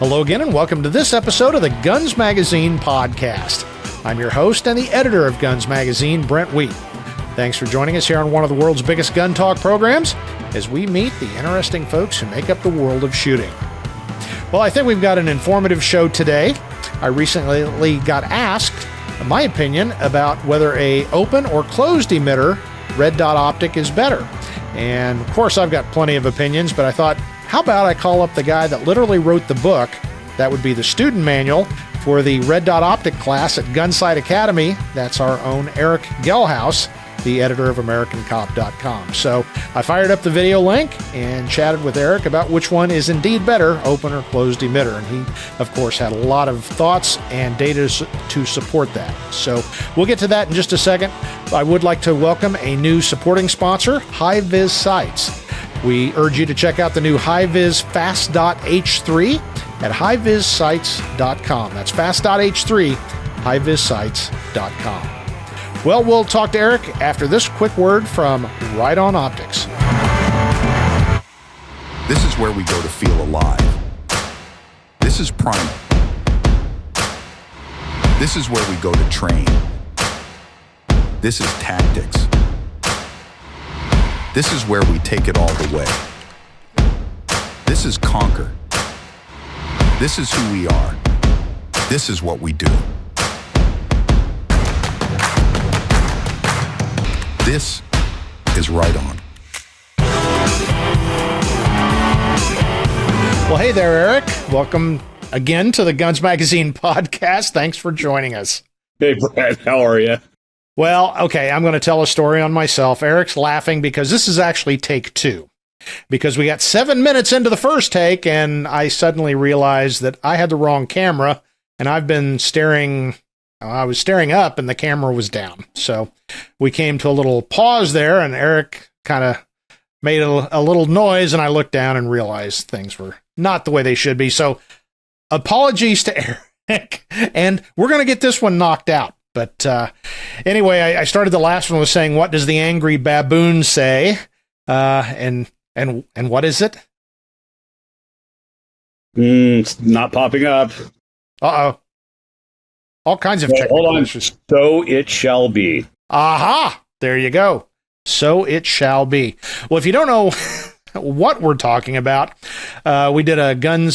Hello again, and welcome to this episode of the Guns Magazine podcast. I'm your host and the editor of Guns Magazine, Brent Wheat. Thanks for joining us here on one of the world's biggest gun talk programs as we meet the interesting folks who make up the world of shooting. Well, I think we've got an informative show today. I recently got asked my opinion about whether a open or closed emitter red dot optic is better. And of course, I've got plenty of opinions, but I thought, how about I call up the guy that literally wrote the book, that would be the student manual for the red dot optic class at Gunsight Academy. That's our own Eric Gelhaus, the editor of AmericanCop.com. So I fired up the video link and chatted with Eric about which one is indeed better, open or closed emitter. And he, of course, had a lot of thoughts and data to support that. So we'll get to that in just a second. I would like to welcome a new supporting sponsor, HIVIZ Sights. We urge you to check out the new HIVIZ Fast.H3 at HIVIZsights.com. That's Fast.H3, HIVIZsights.com. Well, we'll talk to Eric after this quick word from Riton Optics. This is where we go to feel alive. This is primal. This is where we go to train. This is tactics. This is where we take it all the way. This is conquer. This is who we are. This is what we do. This is Riton. Well, hey there, Eric. Welcome again to the Guns Magazine podcast. Thanks for joining us. Hey, Brad, how are you? Well, okay, I'm going to tell a story on myself. Eric's laughing because this is actually take two. Because we got 7 minutes into the first take, and I suddenly realized that I had the wrong camera, and I've been staring... I was staring up, and the camera was down. So we came to a little pause there, and Eric kind of made a little noise, and I looked down and realized things were not the way they should be. So apologies to Eric, and we're going to get this one knocked out. But anyway, I started the last one with saying, what does the angry baboon say? And what is it? It's not popping up. Uh-oh. All kinds of technical issues. So it shall be. Aha! There you go. So it shall be. Well, if you don't know what we're talking about, we did a gun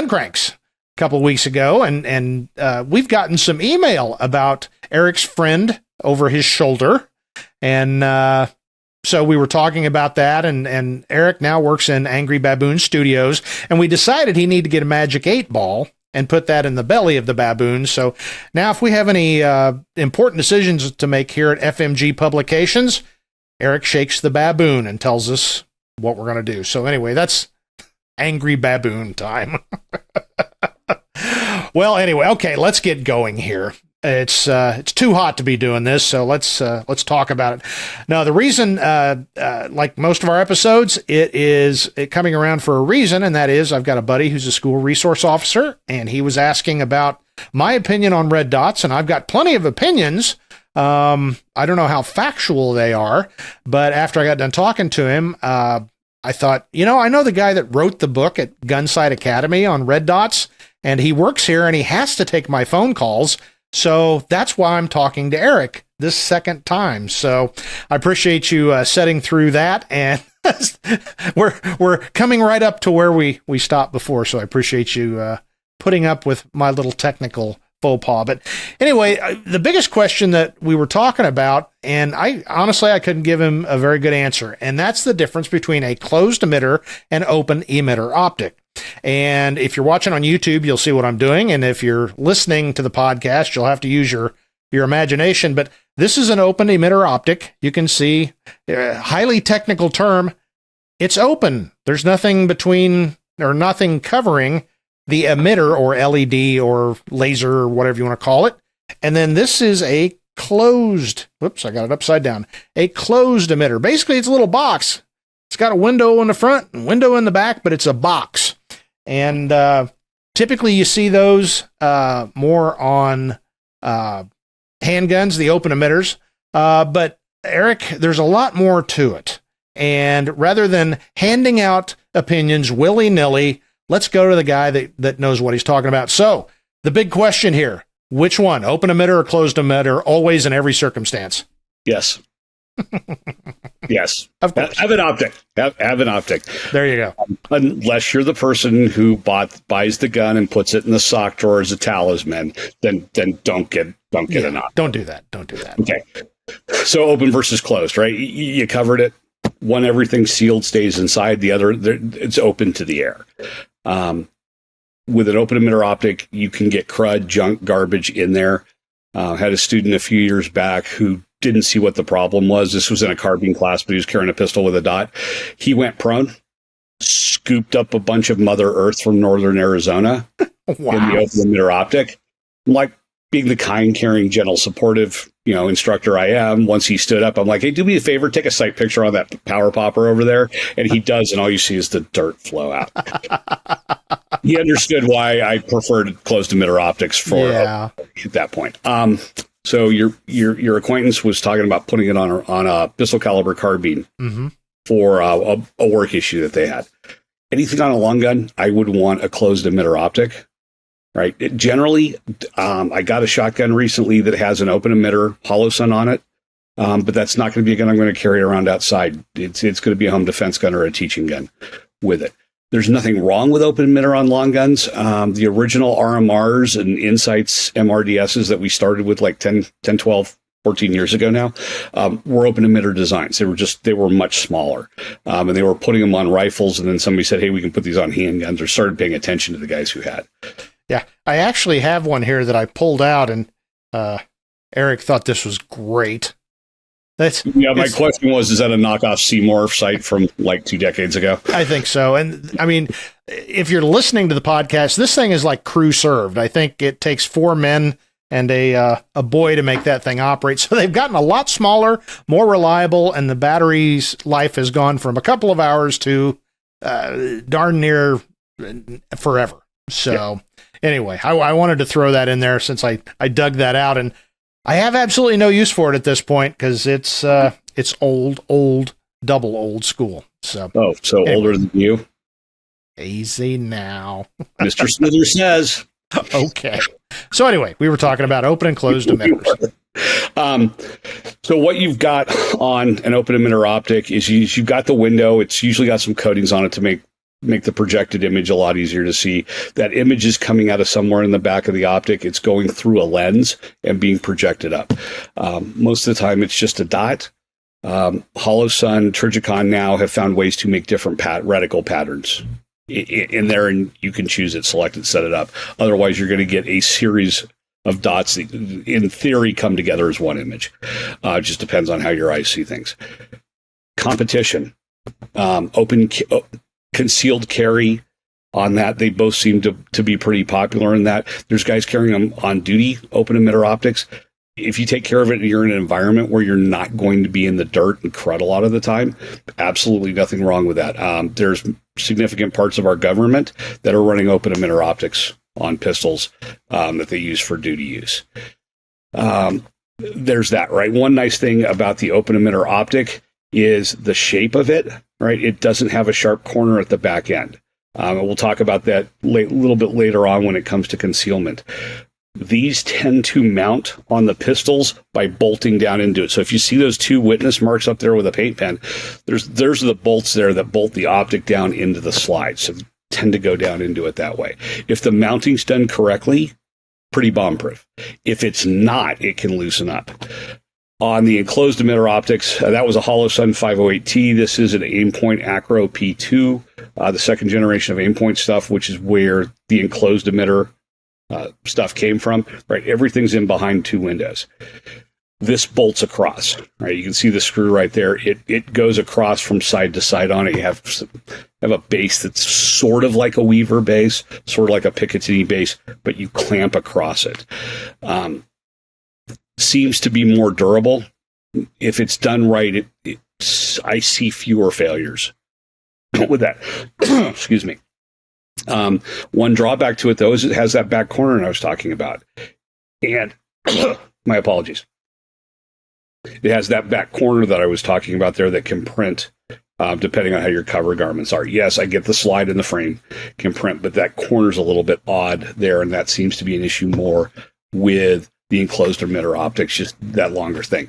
cranks a couple of weeks ago, and we've gotten some email about Eric's friend over his shoulder, and so we were talking about that, and Eric now works in Angry Baboon Studios, and we decided he needed to get a Magic 8-ball and put that in the belly of the baboon. So now if we have any important decisions to make here at FMG Publications, Eric shakes the baboon and tells us what we're going to do. So anyway, that's Angry Baboon time. Well, anyway, okay, let's get going here. It's too hot to be doing this, so let's talk about it. Now, the reason, like most of our episodes, it is coming around for a reason, and that is I've got a buddy who's a school resource officer, and he was asking about my opinion on red dots, and I've got plenty of opinions. I don't know how factual they are, but after I got done talking to him, I thought, I know the guy that wrote the book at Gunsight Academy on red dots, and he works here, and he has to take my phone calls. So that's why I'm talking to Eric this second time. So I appreciate you setting through that, and we're coming right up to where we stopped before. So I appreciate you putting up with my little technical faux pas. But anyway, the biggest question that we were talking about, and I couldn't give him a very good answer, and that's the difference between a closed emitter and open emitter optic. And if you're watching on YouTube, you'll see what I'm doing. And if you're listening to the podcast, you'll have to use your imagination. But this is an open emitter optic. You can see highly technical term. It's open. There's nothing between or nothing covering the emitter or LED or laser or whatever you want to call it. And then this is a closed. Whoops, I got it upside down. A closed emitter. Basically, it's a little box. It's got a window in the front and window in the back, but it's a box. And typically you see those more on handguns, the open emitters. But Eric, there's a lot more to it. And rather than handing out opinions willy-nilly, let's go to the guy that knows what he's talking about. So the big question here, which one, open emitter or closed emitter, always in every circumstance? Yes. Yes. Of course. Have an optic. Have an optic. There you go. Unless you're the person who buys the gun and puts it in the sock drawer as a talisman, then don't get an optic. Don't do that. Don't do that. Okay. So open versus closed, right? You covered it. One, everything sealed stays inside. The other, it's open to the air. With an open emitter optic, you can get crud, junk, garbage in there. Had a student a few years back who didn't see what the problem was. This was in a carbine class, but he was carrying a pistol with a dot. He went prone, scooped up a bunch of Mother Earth from northern Arizona in the open emitter optic. Like, being the kind, caring, gentle, supportive, instructor I am, once he stood up, I'm like, hey, do me a favor, take a sight picture on that power popper over there. And he does, and all you see is the dirt flow out. He understood why I preferred closed emitter optics at that point. So your acquaintance was talking about putting it on a pistol caliber carbine for a work issue that they had. Anything on a long gun, I would want a closed emitter optic. Right. Generally, I got a shotgun recently that has an open emitter hollow sun on it, but that's not going to be a gun I'm going to carry around outside. It's going to be a home defense gun or a teaching gun with it. There's nothing wrong with open emitter on long guns. The original RMRs and Insights MRDSs that we started with like 10, 12, 14 years ago now, were open emitter designs. They were much smaller. And they were putting them on rifles. And then somebody said, hey, we can put these on handguns, or started paying attention to the guys who had. Yeah, I actually have one here that I pulled out, and Eric thought this was great. My question was, is that a knockoff Seymour sight from like 2 decades ago? I think so. And I mean, if you're listening to the podcast, this thing is like crew served. I think it takes 4 men and a boy to make that thing operate. So they've gotten a lot smaller, more reliable, and the battery's life has gone from a couple of hours to darn near forever. So anyway, I wanted to throw that in there since I dug that out, and I have absolutely no use for it at this point because it's old, double old school. So anyway. Older than you? Easy now. Mr. Smithers says. Okay. So anyway, we were talking about open and closed emitters. So what you've got on an open emitter optic is you've got the window. It's usually got some coatings on it to make the projected image a lot easier to see. That image is coming out of somewhere in the back of the optic. It's going through a lens and being projected up. Most of the time, it's just a dot. Hollow Sun, Trijicon now have found ways to make different reticle patterns in there, and you can choose it, select it, set it up. Otherwise, you're going to get a series of dots that, in theory, come together as one image. It just depends on how your eyes see things. Competition. Concealed carry on that. They both seem to be pretty popular in that. There's guys carrying them on duty, open emitter optics. If you take care of it and you're in an environment where you're not going to be in the dirt and crud a lot of the time, absolutely nothing wrong with that. There's significant parts of our government that are running open emitter optics on pistols that they use for duty use. There's that, right? One nice thing about the open emitter optic is the shape of it, right? It doesn't have a sharp corner at the back end. And we'll talk about that a little bit later on when it comes to concealment. These tend to mount on the pistols by bolting down into it. So if you see those 2 witness marks up there with a paint pen, there's the bolts there that bolt the optic down into the slide. So tend to go down into it that way. If the mounting's done correctly, pretty bomb-proof. If it's not, it can loosen up. On the enclosed emitter optics, that was a Hollow Sun 508T. This is an Aimpoint ACRO P2, the second generation of Aimpoint stuff, which is where the enclosed emitter stuff came from. Right, everything's in behind 2 windows. This bolts across. Right, you can see the screw right there. It goes across from side to side on it. You have a base that's sort of like a Weaver base, sort of like a Picatinny base, but you clamp across it. Seems to be more durable. If it's done right, I see fewer failures with that. Excuse me. One drawback to it, though, is it has that back corner I was talking about. And my apologies. It has that back corner that I was talking about there that can print depending on how your cover garments are. Yes, I get the slide in the frame can print, but that corner's a little bit odd there, and that seems to be an issue more with the enclosed emitter optics, just that longer thing.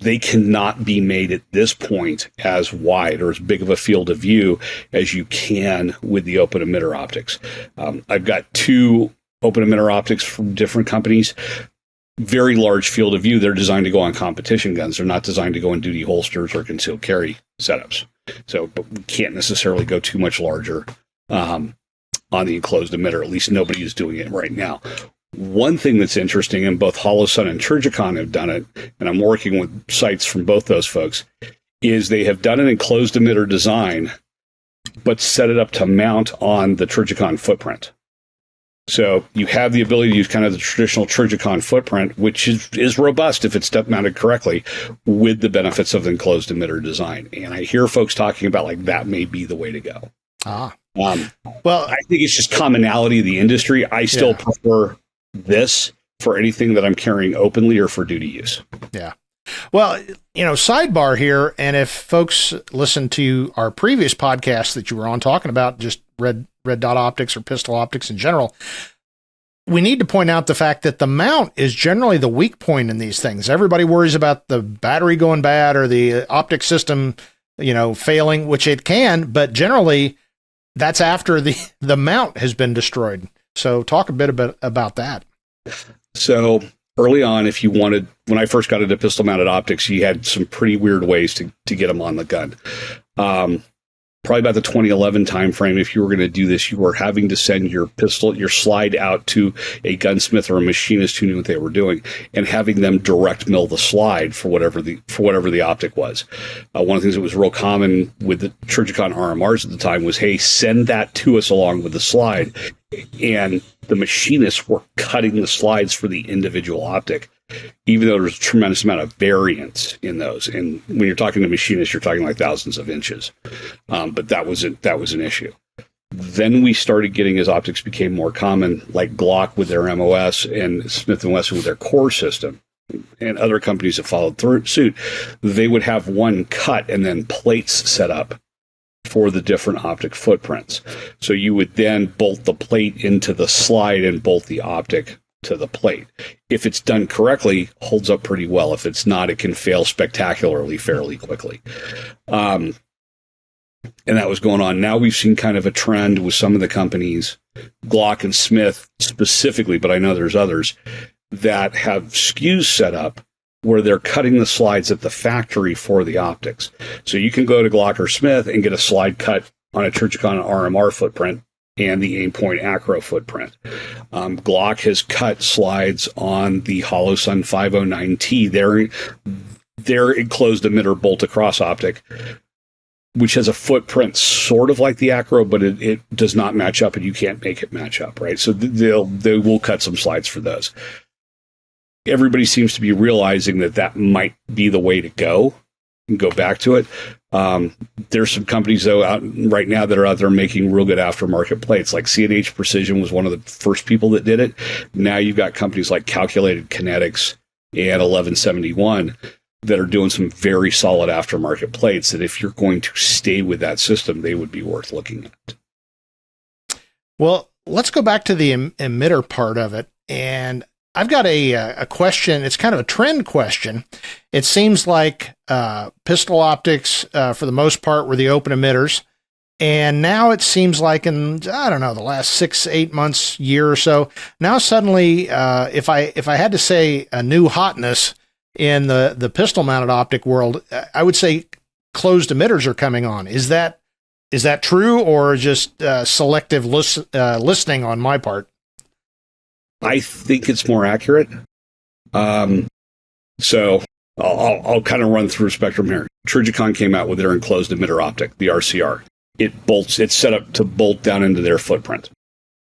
They cannot be made at this point as wide or as big of a field of view as you can with the open emitter optics. I've got 2 open emitter optics from different companies. Very large field of view. They're designed to go on competition guns. They're not designed to go in duty holsters or concealed carry setups. So, but we can't necessarily go too much larger on the enclosed emitter. At least nobody is doing it right now. One thing that's interesting, and both Holosun and Trijicon have done it, and I'm working with sites from both those folks, is they have done an enclosed emitter design, but set it up to mount on the Trijicon footprint. So you have the ability to use kind of the traditional Trijicon footprint, which is robust if it's mounted correctly, with the benefits of the enclosed emitter design. And I hear folks talking about like that may be the way to go. Well, I think it's just commonality of the industry. I still prefer this for anything that I'm carrying openly or for duty use. Yeah. Well, sidebar here, and if folks listen to our previous podcast that you were on talking about just red dot optics or pistol optics in general, we need to point out the fact that the mount is generally the weak point in these things. Everybody worries about the battery going bad or the optic system, failing, which it can, but generally that's after the mount has been destroyed. So talk a bit about that. So early on, when I first got into pistol mounted optics, you had some pretty weird ways to get them on the gun. Probably about the 2011 timeframe, if you were going to do this, you were having to send your slide out to a gunsmith or a machinist who knew what they were doing, and having them direct mill the slide for whatever the optic was. One of the things that was real common with the Trijicon RMRs at the time was, hey, send that to us along with the slide, and the machinists were cutting the slides for the individual optic, even though there's a tremendous amount of variance in those. And when you're talking to machinists, you're talking like thousands of inches. But that was an issue. Then we started getting, as optics became more common, like Glock with their MOS and Smith & Wesson with their core system, and other companies that followed suit, they would have one cut and then plates set up for the different optic footprints. So you would then bolt the plate into the slide and bolt the optic to the plate. If it's done correctly, holds up pretty well. If it's not, it can fail spectacularly fairly quickly. And that was going on. Now we've seen kind of a trend with some of the companies, Glock and Smith specifically, but I know there's others, that have SKUs set up where they're cutting the slides at the factory for the optics. So you can go to Glock or Smith and get a slide cut on a Trijicon RMR footprint and the Aimpoint ACRO footprint. Glock has cut slides on the Holosun 509T, their enclosed emitter bolt across optic, which has a footprint sort of like the ACRO, but it does not match up, and you can't make it match up, right? So they will cut some slides for those. Everybody seems to be realizing that might be the way to go and go back to it. There's some companies, though, out right now that are out there making real good aftermarket plates. Like C&H Precision was one of the first people that did it. Now you've got companies like Calculated Kinetics and 1171 that are doing some very solid aftermarket plates that if you're going to stay with that system, they would be worth looking at. Well, let's go back to the emitter part of it. And I've got a question. It's kind of a trend question. It seems like pistol optics, for the most part, were the open emitters. And now it seems like in, I don't know, the last 6-8 months, year or so, now suddenly, if I had to say a new hotness in the pistol mounted optic world, I would say closed emitters are coming on. Is that true, or just selective listening on my part? I think it's more accurate. So I'll kind of run through a spectrum here. Trijicon came out with their enclosed emitter optic, the RCR. It's set up to bolt down into their footprint,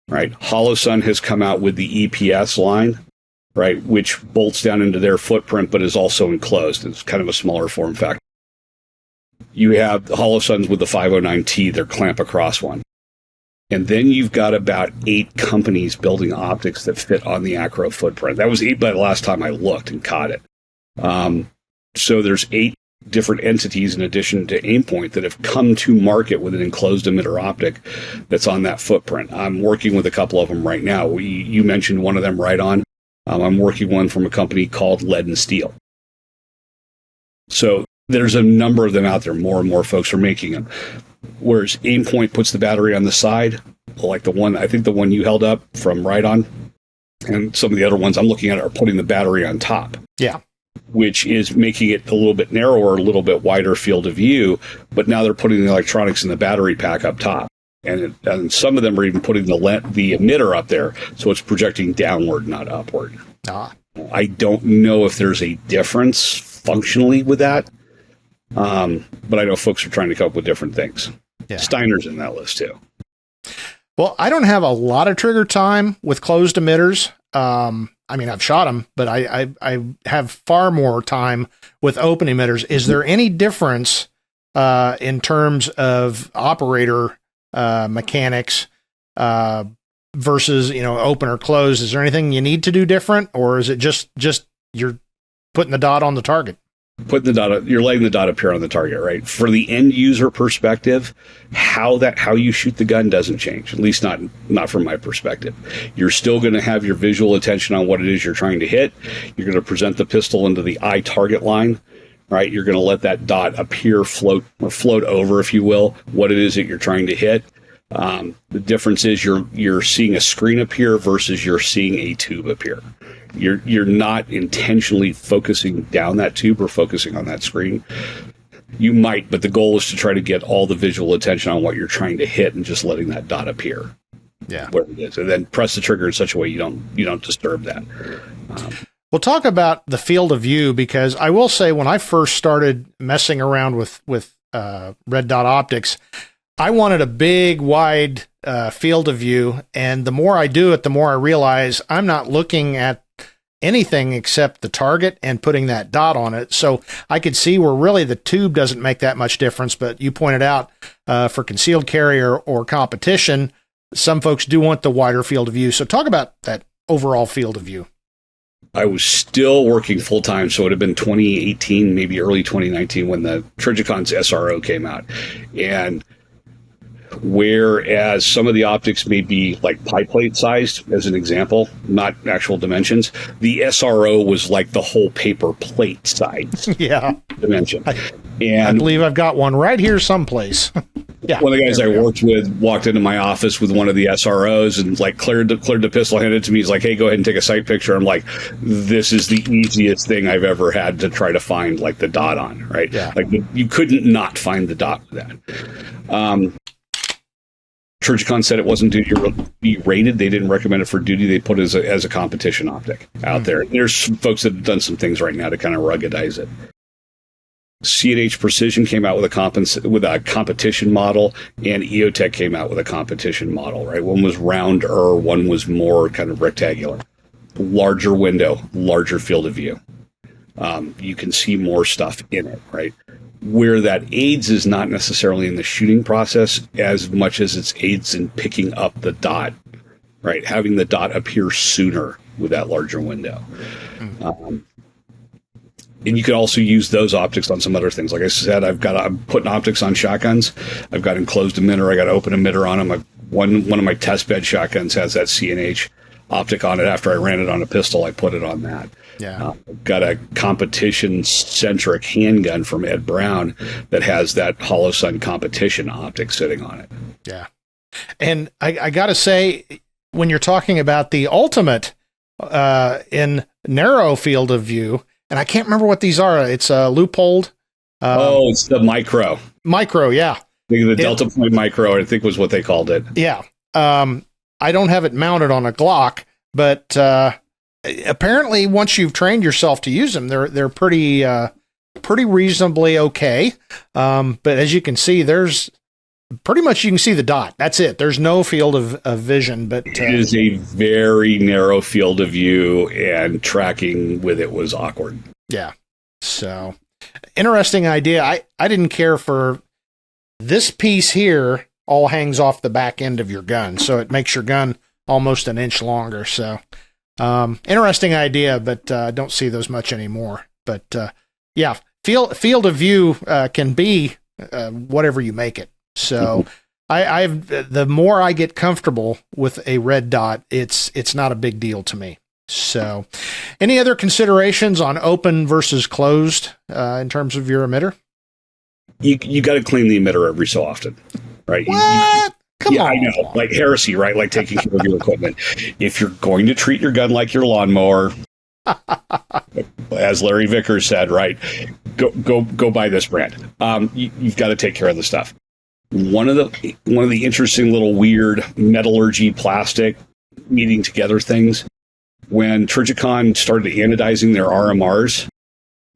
right? Holosun has come out with the EPS line, right, which bolts down into their footprint, but is also enclosed. It's kind of a smaller form factor. You have the Holosuns with the 509T, their clamp across one. And then you've got about 8 companies building optics that fit on the ACRO footprint. That was 8 by the last time I looked and caught it. So there's 8 different entities in addition to Aimpoint that have come to market with an enclosed emitter optic that's on that footprint. I'm working with a couple of them right now. You mentioned one of them, Riton. I'm working one from a company called Lead and Steel. So there's a number of them out there. More and more folks are making them. Whereas Aimpoint puts the battery on the side, like the one, I think the one you held up from Riton, and some of the other ones I'm looking at are putting the battery on top. Yeah. Which is making it a little bit narrower, a little bit wider field of view, but now they're putting the electronics in the battery pack up top. And some of them are even putting the emitter up there, so it's projecting downward, not upward. I don't know if there's a difference functionally with that, but I know folks are trying to come up with different things. Yeah. Steiner's in that list too. Well, I don't have a lot of trigger time with closed emitters. I mean, I've shot them, but I have far more time with open emitters. Is there any difference in terms of operator mechanics versus, open or closed? Is there anything you need to do different, or is it just you're putting the dot on the target? You're letting the dot appear on the target, right? For the end user perspective, how you shoot the gun doesn't change, at least not from my perspective. You're still going to have your visual attention on what it is you're trying to hit. You're going to present the pistol into the eye target line, right? You're going to let that dot appear, float over, if you will, what it is that you're trying to hit. The difference is you're seeing a screen appear versus you're seeing a tube appear. You're not intentionally focusing down that tube or focusing on that screen. You might, but the goal is to try to get all the visual attention on what you're trying to hit and just letting that dot appear. Yeah, where it is, and then press the trigger in such a way you don't disturb that. We'll talk about the field of view, because I will say when I first started messing around with red dot optics, I wanted a big, wide field of view, and the more I do it, the more I realize I'm not looking at anything except the target and putting that dot on it. So I could see where really the tube doesn't make that much difference, but you pointed out for concealed carry or competition, some folks do want the wider field of view. So talk about that overall field of view. I was still working full time, so it would have been 2018, maybe early 2019 when the Trigicon's SRO came out. And whereas some of the optics may be like pie plate sized, as an example, not actual dimensions, the SRO was like the whole paper plate size dimension. I believe I've got one right here someplace. Yeah, one of the guys I worked with walked into my office with one of the SROs and like cleared the pistol, handed it to me. He's like, "Hey, go ahead and take a sight picture." I'm like, "This is the easiest thing I've ever had to try to find like the dot on, right? Yeah. Like you couldn't not find the dot with that." Trigicon said it wasn't duty be rated. They didn't recommend it for duty. They put it as a competition optic out there. There's some folks that have done some things right now to kind of ruggedize it. C&H Precision came out with a competition model, and EOTech came out with a competition model, right? One was rounder, one was more kind of rectangular. Larger window, larger field of view. You can see more stuff in it, right? Where that aids is not necessarily in the shooting process as much as it's aids in picking up the dot, right? Having the dot appear sooner with that larger window. And you could also use those optics on some other things. Like I said, I'm putting optics on shotguns. I've got enclosed emitter. I got open emitter on them. One of my test bed shotguns has that C&H optic on it. After I ran it on a pistol, I put it on that. Yeah. Got a competition-centric handgun from Ed Brown that has that Hollow Sun competition optic sitting on it. Yeah. And I got to say, when you're talking about the ultimate in narrow field of view, and I can't remember what these are. It's a loopholed. It's the micro. Micro, yeah. The Delta Point Micro, I think was what they called it. Yeah. I don't have it mounted on a Glock, but apparently once you've trained yourself to use them, they're pretty reasonably okay. But as you can see, there's pretty much, you can see the dot. That's it. There's no field of vision, but it is a very narrow field of view, and tracking with it was awkward. Yeah. So interesting idea. I didn't care for this piece here. All hangs off the back end of your gun, so it makes your gun almost an inch longer. So interesting idea, but don't see those much anymore. But yeah, field of view can be whatever you make it. So the more I get comfortable with a red dot, it's not a big deal to me. So, any other considerations on open versus closed in terms of your emitter? You got to clean the emitter every so often, right? What? Come on. I know, like heresy, right? Like taking care of your equipment. If you're going to treat your gun like your lawnmower, as Larry Vickers said, right? Go buy this brand. You've got to take care of the stuff. One of the interesting little weird metallurgy plastic meeting together things. When Trijicon started anodizing their RMRs,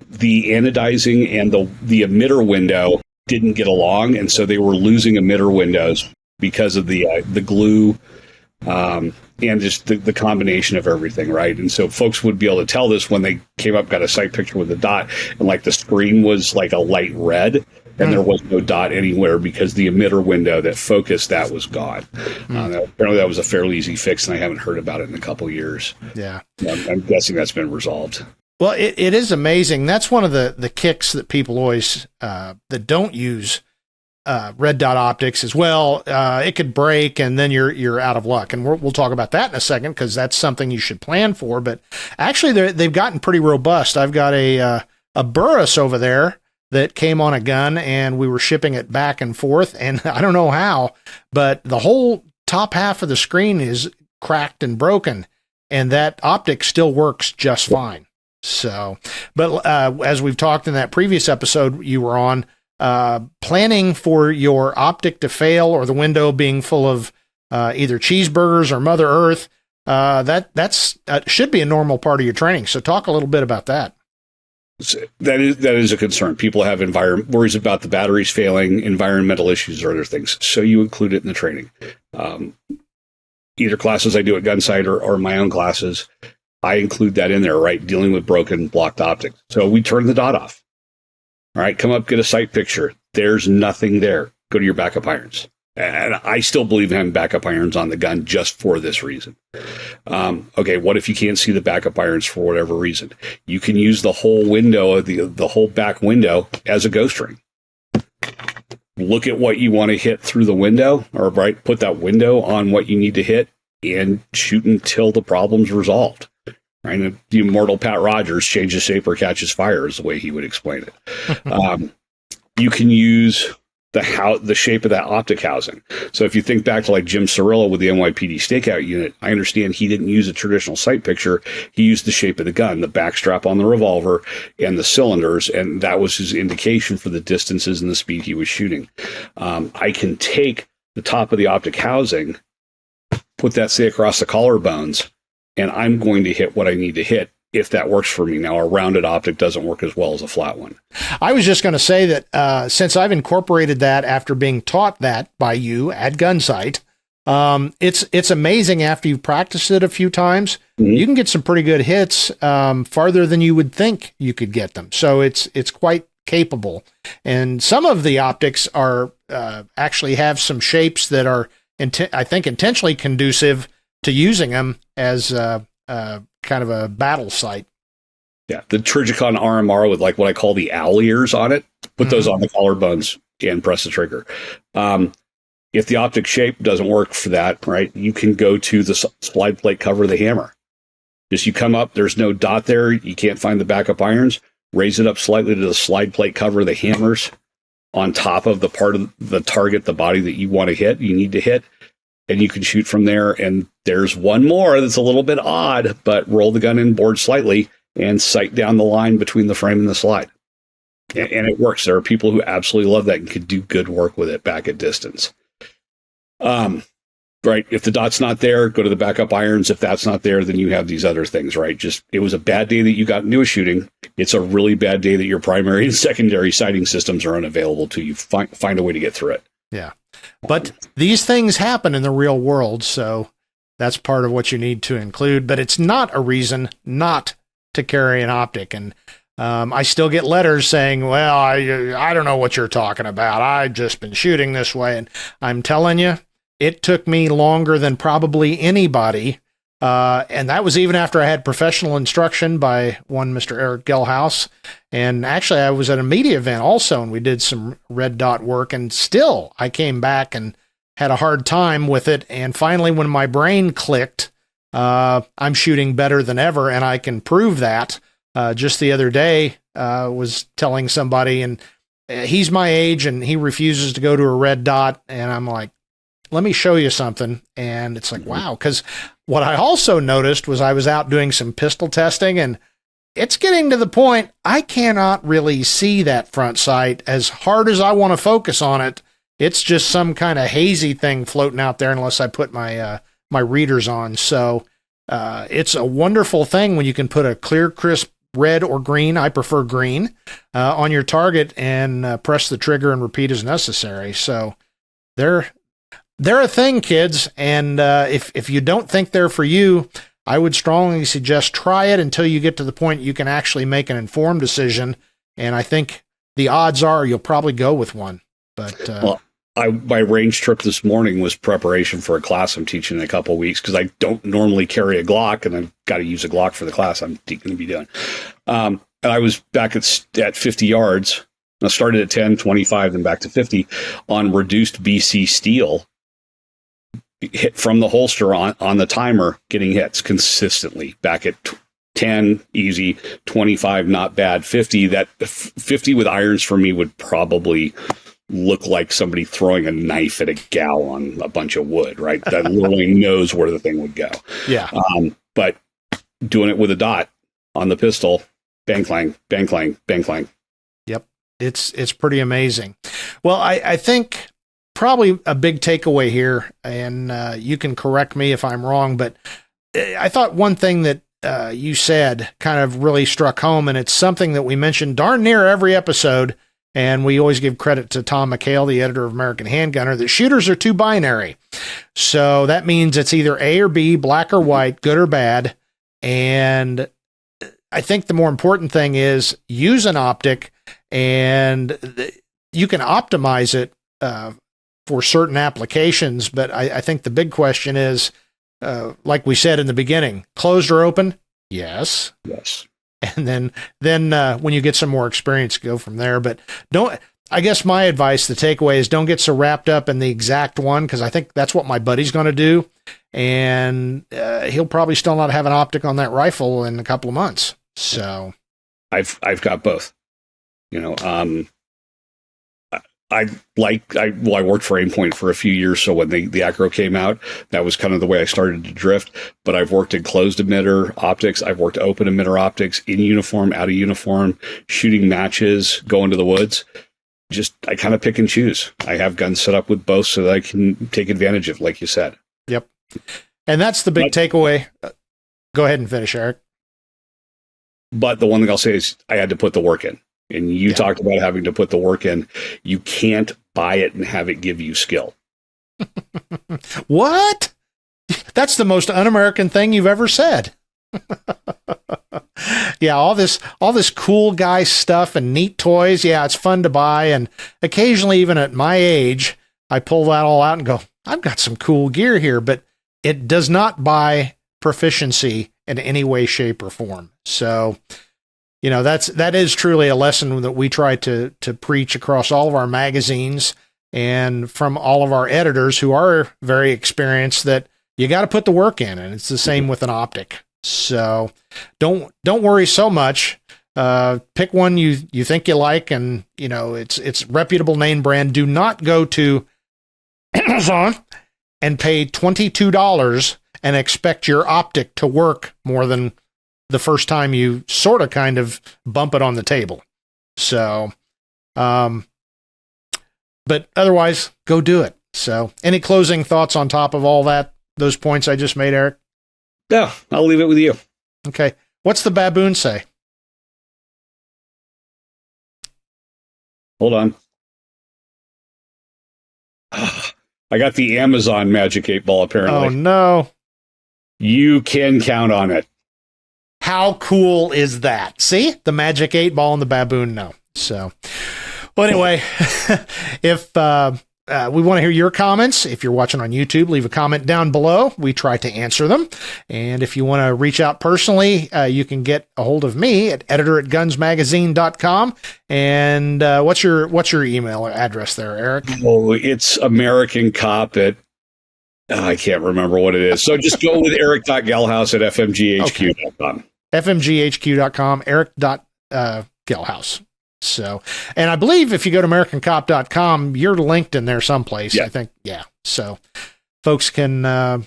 the anodizing and the emitter window didn't get along, and so they were losing emitter windows because of the glue and just the combination of everything, right? And so folks would be able to tell this when they came up, got a sight picture with a dot, and like the screen was like a light red, and there was no dot anywhere because the emitter window that focused that was gone. Apparently that was a fairly easy fix, and I haven't heard about it in a couple of years. Yeah. I'm guessing that's been resolved. Well, it is amazing. That's one of the kicks that people always that don't use red dot optics as well. It could break, and then you're out of luck. And we'll talk about that in a second because that's something you should plan for. But actually, they've gotten pretty robust. I've got a Burris over there that came on a gun, and we were shipping it back and forth. And I don't know how, but the whole top half of the screen is cracked and broken, and that optic still works just fine. So, but as we've talked in that previous episode you were on, planning for your optic to fail or the window being full of either cheeseburgers or Mother Earth, that's should be a normal part of your training. So talk a little bit about that. That is a concern. People have worries about the batteries failing, environmental issues, or other things. So you include it in the training. Either classes I do at Gunsight or my own classes, I include that in there, right? Dealing with broken blocked optics. So we turn the dot off. All right, come up, get a sight picture. There's nothing there. Go to your backup irons. And I still believe in having backup irons on the gun just for this reason. Okay, what if you can't see the backup irons for whatever reason? You can use the whole window, the whole back window as a ghost ring. Look at what you want to hit through the window, or right, put that window on what you need to hit and shoot until the problem's resolved. Right? And the immortal Pat Rogers, changes shape or catches fire is the way he would explain it. You can use the shape of that optic housing. So if you think back to like Jim Cirillo with the NYPD stakeout unit, I understand he didn't use a traditional sight picture. He used the shape of the gun, the backstrap on the revolver and the cylinders, and that was his indication for the distances and the speed he was shooting. I can take the top of the optic housing, put that, say, across the collarbones, and I'm going to hit what I need to hit if that works for me. Now, a rounded optic doesn't work as well as a flat one. I was just going to say that since I've incorporated that after being taught that by you at Gunsight, it's amazing after you've practiced it a few times, you can get some pretty good hits farther than you would think you could get them. So it's quite capable. And some of the optics are actually have some shapes that are, I think, intentionally conducive to using them as kind of a battle sight. Yeah, the Trijicon RMR with like what I call the owl ears on it, put those on the collarbones and press the trigger. If the optic shape doesn't work for that, right, you can go to the slide plate cover of the hammer. Just you come up, there's no dot there, you can't find the backup irons, raise it up slightly to the slide plate cover of the hammers on top of the part of the target, the body that you want to hit, you need to hit, and you can shoot from there. And there's one more that's a little bit odd, but roll the gun inboard slightly and sight down the line between the frame and the slide. And it works. There are people who absolutely love that and could do good work with it back at distance. Right. If the dot's not there, go to the backup irons. If that's not there, then you have these other things, right? Just, it was a bad day that you got into a shooting. It's a really bad day that your primary and secondary sighting systems are unavailable to you. Find a way to get through it. Yeah. But these things happen in the real world, so that's part of what you need to include. But it's not a reason not to carry an optic. And I still get letters saying, well, I don't know what you're talking about. I've just been shooting this way. And I'm telling you, it took me longer than probably anybody And that was even after I had professional instruction by one Mr. Eric Gelhaus. And actually, I was at a media event also, and we did some red dot work. And still, I came back and had a hard time with it. And finally, when my brain clicked, I'm shooting better than ever, and I can prove that. Just the other day, was telling somebody, and he's my age, and he refuses to go to a red dot. And I'm like, let me show you something. And it's like, wow. Because what I also noticed was I was out doing some pistol testing, and it's getting to the point I cannot really see that front sight as hard as I want to focus on it. It's just some kind of hazy thing floating out there unless I put my my readers on. So it's a wonderful thing when you can put a clear, crisp red or green, I prefer green, on your target and press the trigger and repeat as necessary. So they're a thing, kids. And if you don't think they're for you, I would strongly suggest try it until you get to the point you can actually make an informed decision. And I think the odds are you'll probably go with one. But well, my range trip this morning was preparation for a class I'm teaching in a couple of weeks, because I don't normally carry a Glock, and I've got to use a Glock for the class I'm going to be doing. And I was back at 50 yards. I started at 10, 25, then back to 50 on reduced BC steel. Hit from the holster on the timer, getting hits consistently. Back at 10, easy. 25, not bad. 50, that 50 with irons for me would probably look like somebody throwing a knife at a gal on a bunch of wood, right? That literally knows where the thing would go. Yeah. But doing it with a dot on the pistol, bang, clang, bang, clang, bang, clang. Yep. It's pretty amazing. Well, I think probably a big takeaway here, and you can correct me if I'm wrong, but I thought one thing that you said kind of really struck home, and it's something that we mentioned darn near every episode, and we always give credit to Tom McHale, the editor of American Handgunner, that shooters are too binary. So that means it's either A or B, black or white, good or bad. And I think the more important thing is use an optic, and you can optimize it for certain applications. But I think the big question is, like we said in the beginning, closed or open? Yes. Yes. And then when you get some more experience, go from there. But I guess my advice, the takeaway is don't get so wrapped up in the exact one, because I think that's what my buddy's going to do. And he'll probably still not have an optic on that rifle in a couple of months. So I've got both. You know, I worked for Aimpoint for a few years, so when the ACRO came out, that was kind of the way I started to drift. But I've worked in closed emitter optics, I've worked open emitter optics, in uniform, out of uniform, shooting matches, going to the woods. Just I kind of pick and choose. I have guns set up with both so that I can take advantage of, like you said. Yep, and that's the big takeaway. Go ahead and finish, Eric. But the one thing I'll say is I had to put the work in. And you talked about having to put the work in. You can't buy it and have it give you skill. What? That's the most un-American thing you've ever said. Yeah, all this cool guy stuff and neat toys. Yeah, it's fun to buy. And occasionally, even at my age, I pull that all out and go, I've got some cool gear here. But it does not buy proficiency in any way, shape, or form. So, you know, that is truly a lesson that we try to preach across all of our magazines and from all of our editors who are very experienced, that you got to put the work in, and it's the same with an optic. So don't worry so much. Pick one you think you like, and you know it's reputable name brand. Do not go to Amazon and pay $22 and expect your optic to work more than the first time you sort of kind of bump it on the table. So, but otherwise, go do it. So, any closing thoughts on top of all those points I just made, Eric? Yeah, I'll leave it with you. Okay. What's the baboon say? Hold on. I got the Amazon Magic 8 Ball, apparently. Oh, no. You can count on it. How cool is that? See? The Magic 8 Ball and the baboon know. So, well, anyway, if we want to hear your comments. If you're watching on YouTube, leave a comment down below. We try to answer them. And if you want to reach out personally, you can get a hold of me at editor@gunsmagazine.com. And what's your email address there, Eric? Oh, it's American Cop at I can't remember what it is. So just go with Eric.Gelhaus at fmghq.com. fmghq.com, Eric.Gelhaus. So, and I believe if you go to AmericanCop.com, you're linked in there someplace. Yeah. I think, yeah. So folks can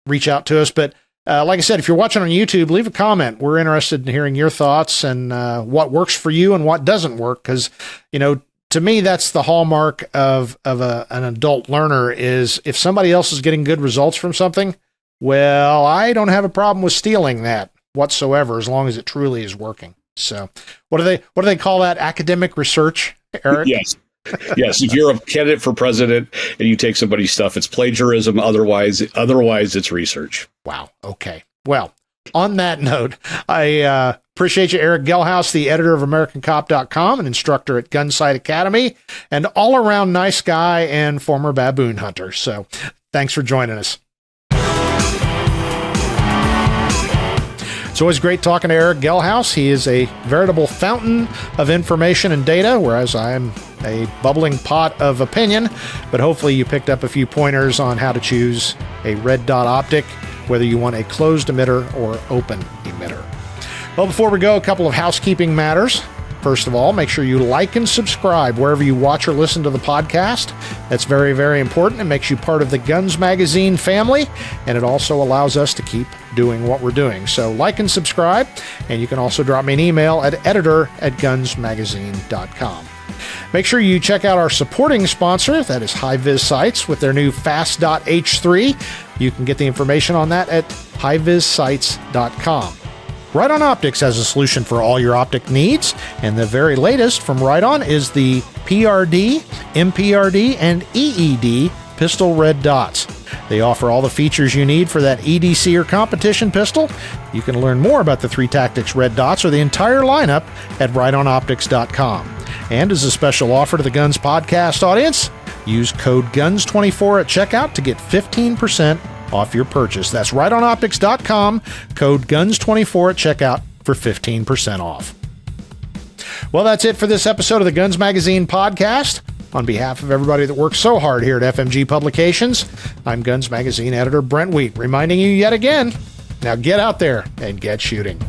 reach out to us. But like I said, if you're watching on YouTube, leave a comment. We're interested in hearing your thoughts and what works for you and what doesn't work. Because, to me, that's the hallmark of an adult learner is if somebody else is getting good results from something, well, I don't have a problem with stealing that whatsoever, as long as it truly is working. So what do they call that? Academic research, Eric? Yes. If you're a candidate for president and you take somebody's stuff, it's plagiarism. Otherwise it's research. Wow. Okay. Well, on that note, I appreciate you, Eric Gelhaus, the editor of AmericanCop.com, an instructor at Gunsight Academy, and all-around nice guy and former baboon hunter. So thanks for joining us. It's always great talking to Eric Gelhaus. He is a veritable fountain of information and data, whereas I am a bubbling pot of opinion. But hopefully you picked up a few pointers on how to choose a red dot optic, whether you want a closed emitter or open emitter. Well, before we go, a couple of housekeeping matters. First of all, make sure you like and subscribe wherever you watch or listen to the podcast. That's very, very important. It makes you part of the Guns Magazine family, and it also allows us to keep doing what we're doing. So like and subscribe, and you can also drop me an email at editor@gunsmagazine.com. Make sure you check out our supporting sponsor, that is HIVIZ Sights, with their new Fast.H3. You can get the information on that at HIVIZsights.com. Riton Optics has a solution for all your optic needs, and the very latest from Riton is the PRD, MPRD, and EED pistol red dots. They offer all the features you need for that EDC or competition pistol. You can learn more about the 3 Tactix red dots or the entire lineup at ritonoptics.com. And as a special offer to the Guns Podcast audience, use code GUNS24 at checkout to get 15% off your purchase. That's ritonoptics.com, code GUNS24 at checkout for 15% off. Well, that's it for this episode of the Guns Magazine podcast. On behalf of everybody that works so hard here at FMG Publications, I'm Guns Magazine editor Brent Wheat, reminding you yet again, now get out there and get shooting.